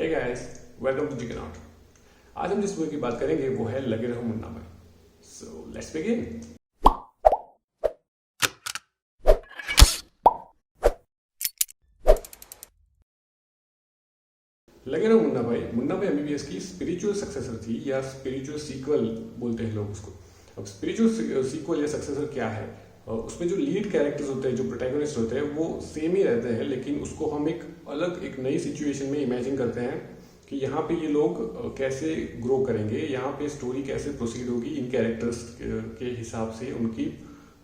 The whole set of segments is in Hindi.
Hey guys, welcome to chicken out. आज हम जिस मूवी की बात करेंगे वो है लगे रहो मुन्ना भाई। So let's begin. लगे रहो मुन्ना भाई एमबीबीएस की स्पिरिचुअल सक्सेसर थी या स्पिरिचुअल सीक्वल बोलते हैं लोग उसको। अब स्पिरिचुअल सीक्वल या सक्सेसर क्या है? उसमें जो लीड कैरेक्टर्स होते हैं, जो प्रोटैगनिस्ट होते हैं, वो सेम ही रहते हैं, लेकिन उसको हम एक नई सिचुएशन में इमेजिन करते हैं कि यहाँ पे ये लोग कैसे ग्रो करेंगे, यहाँ पे स्टोरी कैसे प्रोसीड होगी इन कैरेक्टर्स के हिसाब से, उनकी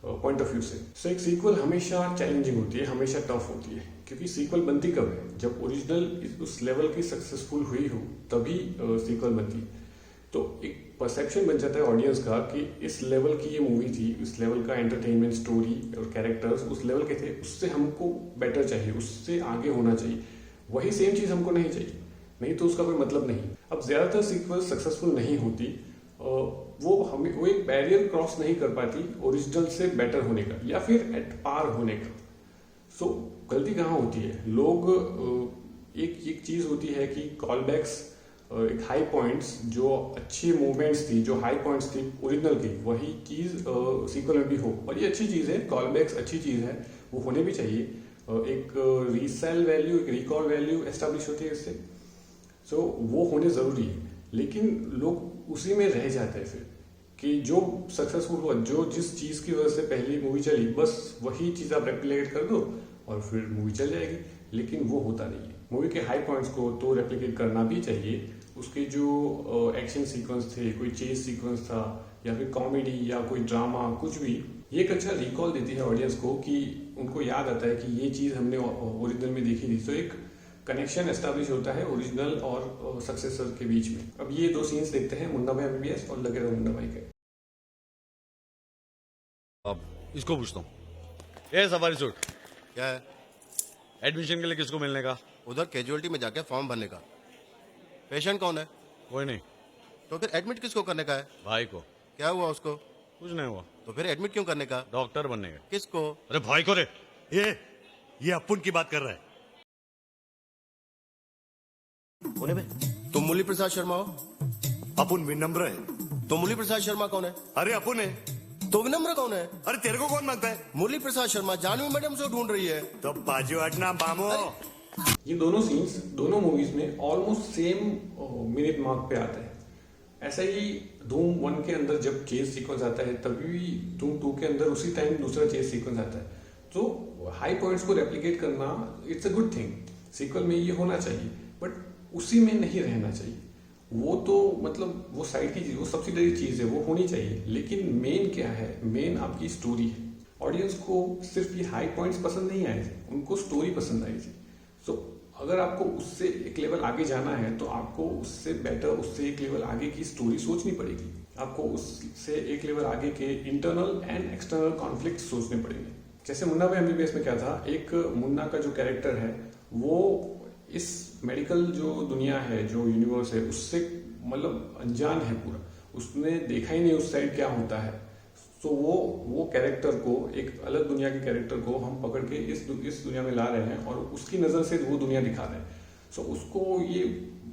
पॉइंट ऑफ व्यू से। सो एक सीक्वल हमेशा चैलेंजिंग होती है, हमेशा टफ होती है, क्योंकि सीक्वल बनती कब है? जब ओरिजिनल उस लेवल की सक्सेसफुल हुई हो तभी सीक्वल बनती है। तो एक परसेप्शन बन जाता है ऑडियंस का कि इस लेवल की ये मूवी थी, इस लेवल का एंटरटेनमेंट, स्टोरी और कैरेक्टर्स उस लेवल के थे, उससे हमको बेटर चाहिए, उससे आगे होना चाहिए। वही सेम चीज़ हमको नहीं चाहिए, नहीं तो उसका कोई मतलब नहीं। अब ज़्यादातर सीक्वल सक्सेसफुल नहीं होती, वो एक बैरियर क्रॉस नहीं कर पाती ओरिजिनल से बेटर होने का या फिर एट पार होने का। सो गलती कहाँ होती है? लोग एक चीज़ होती है कि कॉल बैक्स, एक हाई पॉइंट्स, जो अच्छी मूवमेंट्स थी, जो हाई पॉइंट्स थी ओरिजिनल की, वही चीज़ सीक्वल में भी हो, और ये अच्छी चीज़ है। कॉल बैक्स अच्छी चीज़ है, वो होने भी चाहिए। एक रीसेल वैल्यू, एक रिकॉल वैल्यू एस्टेब्लिश होती है इससे। सो वो होने ज़रूरी है, लेकिन लोग उसी में रह जाते हैं फिर कि जो सक्सेसफुल हुआ, जो जिस चीज़ की वजह से पहली मूवी चली, बस वही चीज़ आप रेप्लिकेट कर दो और फिर मूवी चल जाएगी। लेकिन वो होता नहीं है। मूवी के हाई पॉइंट्स को तो रेप्लिकेट करना भी चाहिए। उसके जो एक्शन सीक्वेंस थे, कोई चेज सीक्वेंस था, या फिर कॉमेडी या कोई ड्रामा, कुछ भी, ये एक अच्छा रिकॉल देती है ऑडियंस को कि उनको याद आता है कि ये चीज़ हमने ओरिजिनल में देखी थी। तो एक कनेक्शन एस्टैब्लिश होता है ओरिजिनल और सक्सेसर के बीच में। अब ये दो सीन्स देखते हैं, मुन्ना भाई एमबीबीएस और लगे रहो मुन्ना भाई के। अब इसको पूछता हूँ, ये सफारी सूट क्या है? एडमिशन के लिए किसको मिलने का? उधर कैजुअलिटी में जाके फॉर्म भरने का। पेशेंट कौन है? कोई नहीं। तो फिर एडमिट किसको करने का है? भाई को। क्या हुआ उसको? कुछ नहीं हुआ। तो फिर एडमिट क्यों करने का? डॉक्टर बनने का। किसको? अरे भाई को रे। ये अपुन की बात कर रहा है। तुम मुरली प्रसाद शर्मा हो? अपुन विनम्र है। तो मुरली प्रसाद शर्मा कौन है? अरे अपुन है। तो विनम्र कौन है? अरे तेरे को कौन मांगता है? मुरली प्रसाद शर्मा जानवी मैडम से ढूंढ रही है। तो बाजू हटना बामो। ये दोनों सीन्स दोनों मूवीज में ऑलमोस्ट सेम मिनट मार्क पे आते हैं। ऐसा ही धूम 1 के अंदर जब चेज सीक्वेंस आता है, तभी धूम 2 के अंदर उसी टाइम दूसरा चेज सीक्वेंस आता है। तो हाई पॉइंट्स को रेप्लिकेट करना it's a good thing, sequel में ये होना चाहिए, बट उसी में नहीं रहना चाहिए। वो तो मतलब वो साइड की चीज, वो सब्सिडरी चीज है, वो होनी चाहिए। लेकिन मेन क्या है? मेन आपकी स्टोरी है। ऑडियंस को सिर्फ ये हाई पॉइंट्स पसंद नहीं आए थे, उनको स्टोरी पसंद आई थी। सो अगर आपको उससे एक लेवल आगे जाना है तो आपको उससे बेटर, उससे एक लेवल आगे की स्टोरी सोचनी पड़ेगी। आपको उससे एक लेवल आगे के इंटरनल एंड एक्सटर्नल कॉन्फ्लिक्ट सोचने पड़ेंगे। जैसे मुन्ना भाई एमबीबीएस में क्या था, एक मुन्ना का जो कैरेक्टर है, वो इस मेडिकल जो दुनिया है, जो यूनिवर्स है, उससे मतलब अनजान है पूरा। उसने देखा ही नहीं उस साइड क्या होता है। तो वो कैरेक्टर को, एक अलग दुनिया के कैरेक्टर को हम पकड़ के इस दुनिया में ला रहे हैं और उसकी नज़र से वो दुनिया दिखा रहे हैं। सो उसको ये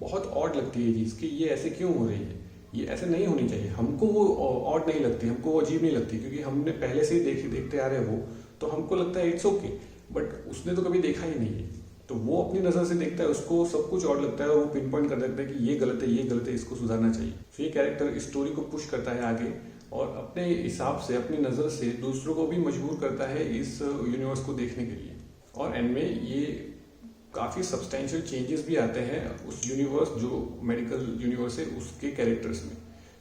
बहुत ऑड लगती है चीज़ कि ये ऐसे क्यों हो रही है, ये ऐसे नहीं होनी चाहिए। हमको वो ऑड नहीं लगती, हमको वो अजीब नहीं लगती, क्योंकि हमने पहले से ही देखते आ रहे हैं वो, तो हमको लगता है इट्स ओके। बट उसने तो कभी देखा ही नहीं है, तो वो अपनी नज़र से देखता है, उसको सब कुछ ऑड लगता है और वो पिन पॉइंट कर देता है कि ये गलत है, ये गलत है, इसको सुधारना चाहिए। तो ये कैरेक्टर इस स्टोरी को पुश करता है आगे और अपने हिसाब से, अपनी नज़र से दूसरों को भी मजबूर करता है इस यूनिवर्स को देखने के लिए। और एंड में ये काफ़ी सब्सटेंशियल चेंजेस भी आते हैं उस यूनिवर्स, जो मेडिकल यूनिवर्स है, उसके कैरेक्टर्स में।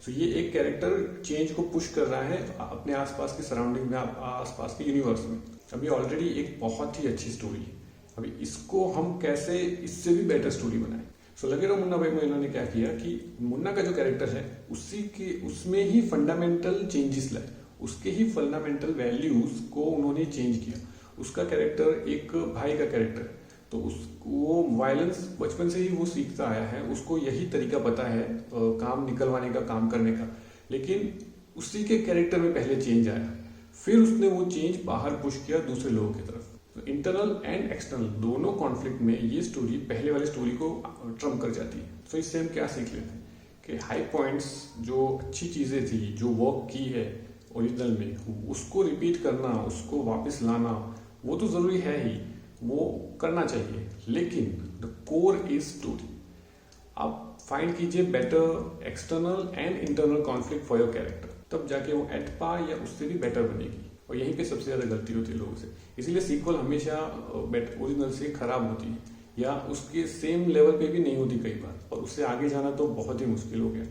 सो ये एक कैरेक्टर चेंज को पुश कर रहा है अपने आसपास के सराउंडिंग में, आसपास के यूनिवर्स में। अभी ऑलरेडी एक बहुत ही अच्छी स्टोरी है, अभी इसको हम कैसे इससे भी बेटर स्टोरी बनाएं। सो लगे रहो मुन्ना भाई में इन्होंने क्या किया कि मुन्ना का जो कैरेक्टर है उसमें ही फंडामेंटल चेंजेस लाए, उसके ही फंडामेंटल वैल्यूज को उन्होंने चेंज किया। उसका कैरेक्टर एक भाई का कैरेक्टर है, तो वो वायलेंस बचपन से ही वो सीखता आया है, उसको यही तरीका पता है काम निकलवाने का, काम करने का। लेकिन उसी के कैरेक्टर में पहले चेंज आया, फिर उसने वो चेंज बाहर पुश किया दूसरे लोगों की तरफ। तो इंटरनल एंड एक्सटर्नल दोनों कॉन्फ्लिक्ट में ये स्टोरी पहले वाली स्टोरी को ट्रम्प कर जाती है। तो इससे हम क्या सीख लेते हैं कि हाई पॉइंट्स, जो अच्छी चीजें थी, जो वर्क की है ओरिजिनल में, उसको रिपीट करना, उसको वापस लाना, वो तो जरूरी है ही, वो करना चाहिए, लेकिन द कोर इज स्टोरी। आप फाइंड कीजिए better external and internal conflict for your character, तब जाके वो एट पार या उससे भी बेटर बनेगी। और यहीं पे सबसे ज्यादा गलती होती है लोगों से, इसीलिए सीक्वल हमेशा ओरिजिनल से खराब होती है या उसके सेम लेवल पे भी नहीं होती कई बार, और उससे आगे जाना तो बहुत ही मुश्किल हो गया,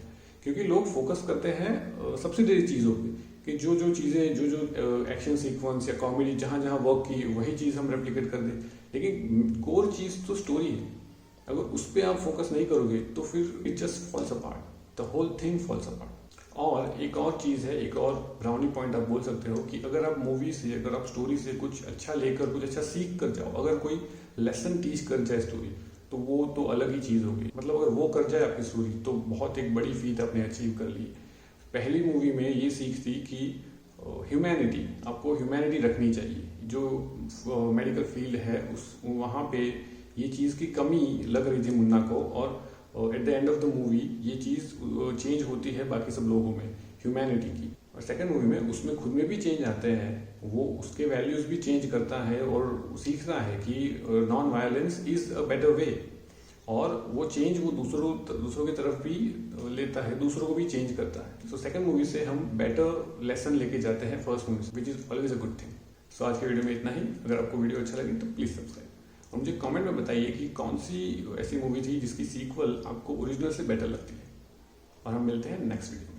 क्योंकि लोग फोकस करते हैं सब्सिडरी चीजों पे कि जो जो चीजें, जो जो एक्शन सीक्वेंस या कॉमेडी जहां जहां वर्क की वही चीज हम रेप्लिकेट कर दें, लेकिन कोर चीज तो स्टोरी है। अगर उस पर आप फोकस नहीं करोगे तो फिर it just falls apart, the whole thing falls apart. और एक और चीज है, एक और ब्राउनी पॉइंट आप बोल सकते हो कि अगर आप मूवी से, अगर आप स्टोरी से कुछ अच्छा लेकर, कुछ अच्छा सीख कर जाओ, अगर कोई लेसन टीच कर जाए स्टोरी, तो वो तो अलग ही चीज होगी। मतलब अगर वो कर जाए आपकी स्टोरी तो बहुत एक बड़ी फीट आपने अचीव कर ली। पहली मूवी में ये सीख थी कि ह्यूमैनिटी, आपको ह्यूमैनिटी रखनी चाहिए। जो मेडिकल फील्ड है उस वहाँ पे ये चीज़ की कमी लग रही थी मुन्ना को, और at the end of the movie ये चीज़ चेंज होती है बाकी सब लोगों में, ह्यूमैनिटी की। और सेकंड मूवी में उसमें खुद में भी चेंज आते हैं, वो उसके वैल्यूज भी चेंज करता है और सीखता है कि non violence is a better way, और वो चेंज वो दूसरों की तरफ भी लेता है, दूसरों को भी चेंज करता है। सो सेकंड मूवी से हम बेटर लेसन लेके जाते हैं फर्स्ट मूवी से, which is always a good thing. So आज के वीडियो में इतना ही। अगर आपको वीडियो अच्छा लगे तो प्लीज सब्सक्राइब, और मुझे कमेंट में बताइए कि कौन सी ऐसी मूवी थी जिसकी सीक्वल आपको ओरिजिनल से बेटर लगती है, और हम मिलते हैं नेक्स्ट वीडियो में।